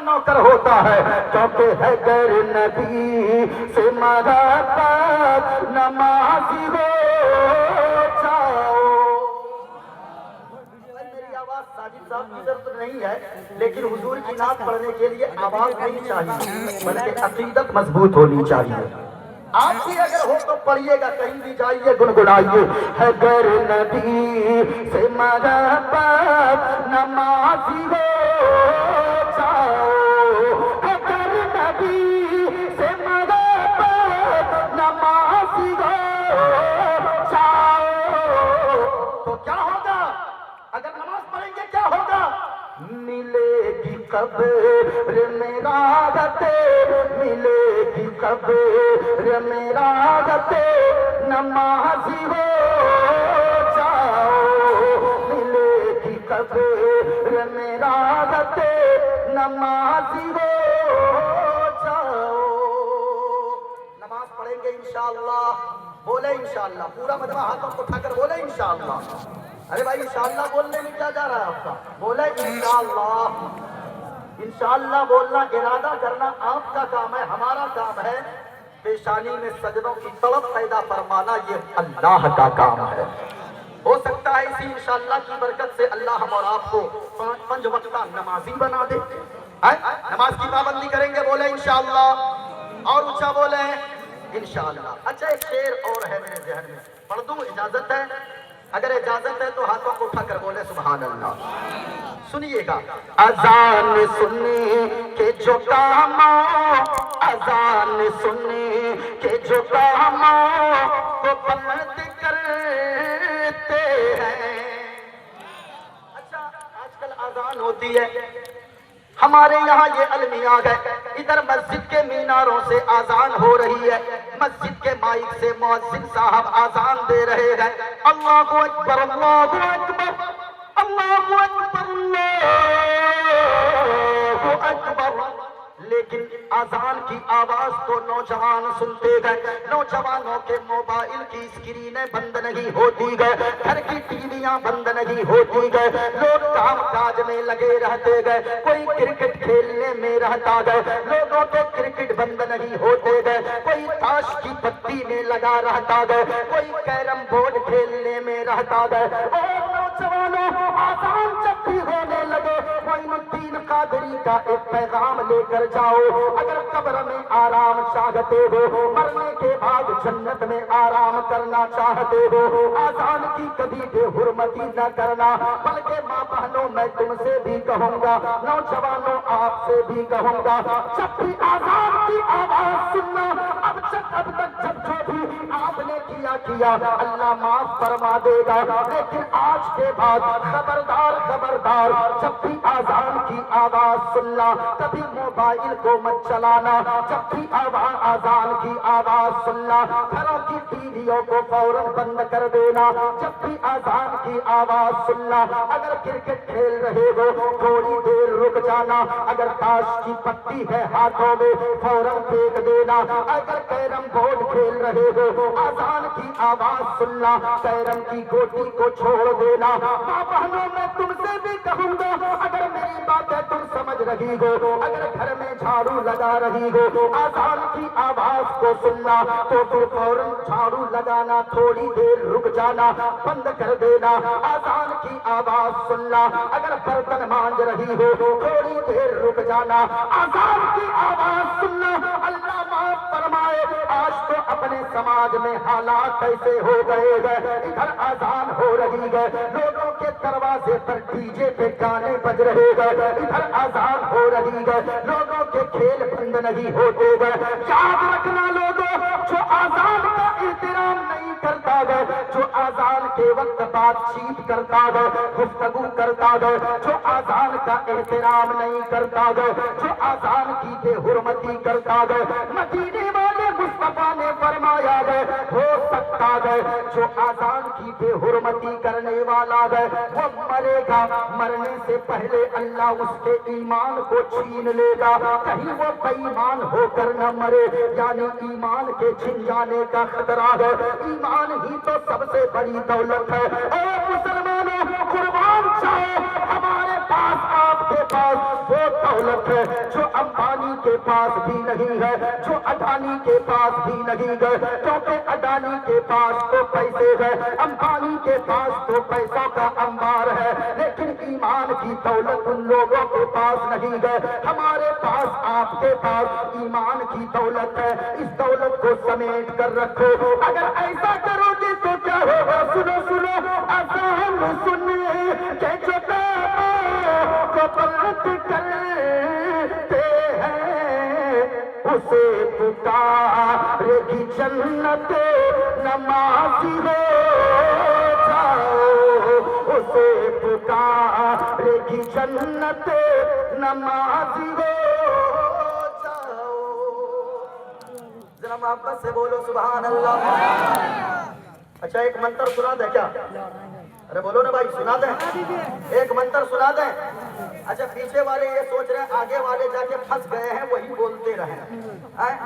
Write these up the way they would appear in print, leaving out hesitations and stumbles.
نوکر ہوتا ہے، کیونکہ ہے غیر نبی سے محبت نمازی ہو جاؤ۔ میری آواز ساجد صاحب کی ضرورت نہیں ہے، لیکن حضور کی نعت پڑھنے کے لیے آواز نہیں چاہیے، بلکہ عقیدت مضبوط ہونی چاہیے۔ آپ بھی اگر ہو تو پڑھیے گا، کہیں بھی جائیے گنگنائیے، ہے غیر نبی سے محبت نمازی ہو جاؤ، ہے غیر نبی سے محبت نمازی ہو جاؤ۔ تو کیا ہوگا اگر نماز پڑھیں گے؟ کیا ہوگا؟ ملے گی قبر میں راحت، ملے گی قبر میں راحت نمازی ہو جاؤ، ملے گی قبر میں راحت نمازی ہو جاؤ۔ نماز پڑھیں گے انشاءاللہ، بولے انشاءاللہ، پورا مجمع ہاتھوں کو اٹھا کر بولے انشاءاللہ۔ ارے بھائی انشاءاللہ بولنے میں کیا جا رہا ہے آپ کا؟ بولے انشاءاللہ۔ انشاءاللہ بولنا، ارادہ کرنا آپ کا کام ہے، ہمارا کام ہے پیشانی میں سجدوں کی طلب پیدا فرمانا، یہ اللہ کا کام ہے۔ ہو سکتا ہے اسی انشاءاللہ کی برکت سے اللہ ہم اور آپ کو 5 وقتہ نمازی بنا دے، نماز کی پابندی کریں گے، بولے انشاءاللہ، اور اونچا بولے انشاءاللہ۔ اچھا ایک شعر اور ہے میرے ذہن میں، پڑھ دوں؟ اجازت ہے؟ اگر اجازت ہے تو ہاتھوں کو اٹھا کر بولے سبحان اللہ۔ سنیے گا، اذان سننے کے جو کام، اذان سننے کے جو کام وہ بند کرتے ہیں۔ اچھا آج کل اذان ہوتی ہے، ہمارے یہاں یہ المیاں گئے، ادھر مسجد کے میناروں سے آذان ہو رہی ہے، مسجد کے مائک سے مؤذن صاحب آذان دے رہے ہیں، اللہ اکبر اللہ اکبر اللہ اکبر اللہ اکبر، لیکن آذان کی آواز تو نوجوان سنتے گئے، نوجوانوں کے موبائل کی اسکرینیں بند نہیں ہوتی گئے، گھر کی ٹی ویاں بند نہیں ہوتی گئے، لوگ کام کاج میں لگے رہتے گئے، کوئی کرکٹ کھیلنے میں رہتا گئے، لوگوں کے کرکٹ بند نہیں ہوتے گئے، کوئی تاش کی پتی میں لگا رہتا گئے، کوئی کیرم بورڈ کھیلنے میں رہتا گئے۔ اور نوجوانوں آذان جب بھی ہونے لگے، معین الدین قادری کا ایک پیغام لے کر جاؤ، اگر قبر میں آرام چاہتے ہو، مرنے کے بعد جنت میں آرام کرنا چاہتے ہو، آذان کی کبھی بے حرمتی نہ کرنا، بلکہ ماں بہنوں میں تم سے بھی کہوں گا، نوجوانوں آپ سے بھی کہوں گا، جب بھی آذان کی آواز سننا، اب تک جب جو بھی آپ نے کیا اللہ معاف فرما دے گا، لیکن آج کے بعد خبردار خبردار، جب بھی آذان کی آواز سننا کبھی موبائل کو مت چلانا، جب بھی آذان کی آواز سننا گھروں کی ٹی ویوں کو فوراً بند کر دینا، جب بھی آذان کی آواز سننا اگر کرکٹ کھیل رہے ہو تھوڑی دیر رک جانا، اگر تاش کی پتی ہے ہاتھوں میں فوراً پھینک دینا، اگر کیرم بورڈ کھیل رہے ہو آذان کی آواز سننا کیرم کی گوٹی کو چھوڑ دینا۔ ماں بہنوں میں تم سے بھی کہوں گا، اگر میری باتیں تم سمجھ رہی ہو، اگر گھر میں جھاڑو لگا رہی ہو آذان کی آواز کو سننا تو پھر فوراً جھاڑو لگانا تھوڑی دیر رک جانا بند کر دینا، آذان کی آواز سننا اگر برتن مانج رہی ہو تھوڑی دیر رک جانا، آذان کی آواز سننا اللہ معاف فرمائے۔ آج تو اپنے سماج میں حالات کیسے ہو گئے گئے، ادھر آذان ہو رہی ہے لوگوں کے دروازے پر ڈی جے پہ گانے بج رہے گئے، ادھر آذان ہو رہی ہے لوگوں کے کھیل بند نہیں ہوتے گئے۔ یاد رکھنا لوگوں، جو آذان کا احترام نہیں کرتا گئے، جو آذان کے وقت بات چیت کرتا گئے، گفتگو کرتا گئے، جو آذان کا احترام نہیں کرتا گئے، جو آذان کی بے حرمتی کرتا گئے، مدینے والے مصطفیٰ نے فرمایا گئے ہو سکتا گئے جو آذان کی بے حرمتی کرنے والا گئے وہ مرے گا، مرنے سے پہلے اللہ اس کے ایمان کو چھین لے گا، کہیں وہ بے ایمان ہو کر نہ مرے، یعنی ایمان کے چھن جانے کا خطرہ ہے۔ ایمان ہی تو سب سے بڑی دولت ہے۔ اے مسلمانوں قربان جاؤ، ہمارے پاس آپ کے پاس وہ دولت ہے جو امبانی کے پاس بھی نہیں ہے, جو اڈانی کے پاس بھی نہیں ہے, کیونکہ اڈانی کے پاس تو پیسے ہے, امبانی کے پاس تو پیسوں کا انبار ہے, لیکن ایمان کی دولت ان لوگوں کے پاس نہیں ہے. ہمارے پاس, آپ کے پاس ایمان کی دولت ہے. اس دولت کو سمیٹ کر رکھو. اگر ایسا کرو گے تو کیا ہوگا؟ سنو سنو اذان سنیے کہ جو کو بلند کرتے ہیں اسے پکارے گی جنت, نمازی ہو جاؤ. اسے پکارے گی جنت, نمازی ہو جاؤ. ذرا محبت سے بولو سبحان اللہ. اچھا ایک منتر سنا دیں کیا؟ ارے بولو نا بھائی, سنا دیں, ایک منتر سنا دیں. اچھا پیچھے والے یہ سوچ رہے ہیں آگے والے جا کے پھنس گئے ہیں, وہی بولتے رہیں.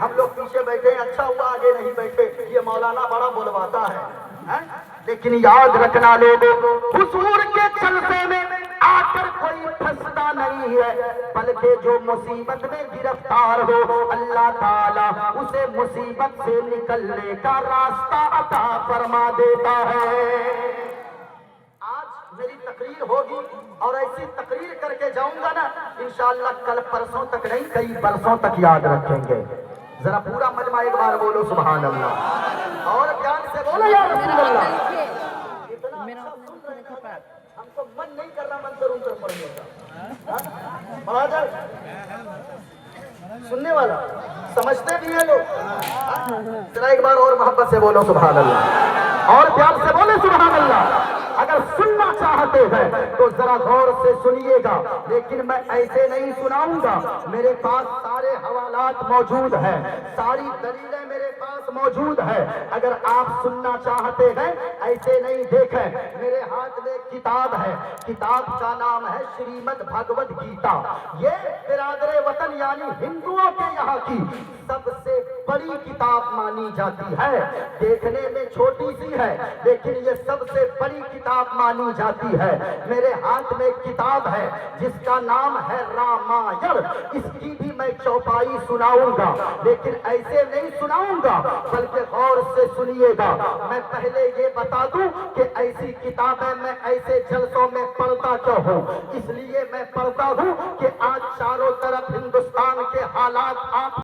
ہم لوگ پیچھے بیٹھے ہیں, اچھا ہوا آگے نہیں بیٹھے, یہ مولانا بڑا بلواتا ہے. لیکن یاد رکھنا لوگوں, حضور کے جلسے میں آ کر کوئی پھنستا نہیں ہے, بلکہ جو مصیبت میں گرفتار ہو اللہ تعالیٰ اسے مصیبت سے نکلنے کا راستہ عطا فرما دیتا ہے. آج میری تقریر ہوگی اور ایسی تقریر کر کے جاؤں گا نا, انشاءاللہ کل پرسوں تک نہیں کئی برسوں تک یاد رکھیں گے. ذرا پورا مجمع ایک بار بولو سبحان اللہ, اور پیار سے بولو یا رسول اللہ. ہم کو من نہیں کر رہا منظر ان پر پڑھنے کا. پڑھا جائے سننے والا, سمجھتے بھی ہیں لوگ. ذرا ایک بار اور محبت سے بولو سبحان اللہ, اور پیار سے بولے سبحان اللہ. اگر سننا چاہتے ہیں تو ذرا غور سے سنیے گا, لیکن میں ایسے نہیں سناؤں گا. میرے پاس سارے حوالات موجود ہیں, ساری دلیلیں میرے پاس موجود ہے. اگر آپ سننا چاہتے ہیں ایسے نہیں دیکھیں, میرے ہاتھ میں ایک کتاب ہے, کتاب کا نام ہے شریمد بھگوت گیتا. یہ برادر وطن یعنی ہندوؤں کے یہاں کی سب سے بڑی کتاب مانی جاتی ہے. دیکھنے میں چھوٹی سی ہے لیکن یہ سب سے بڑی کتاب مانی جاتی ہے. میرے ہاتھ میں ایک کتاب ہے جس کا نام ہے رامائن. اس کی بھی میں چوپائی سناؤں گا, لیکن ایسے نہیں سناؤں گا بلکہ غور سے سنیے گا. میں پہلے یہ بتا دوں کہ ایسی کتابیں میں ایسے جلسوں میں پڑھتا کیوں ہوں. اس لیے میں پڑھتا ہوں کہ آج چاروں طرف ہندوستان کے حالات آپ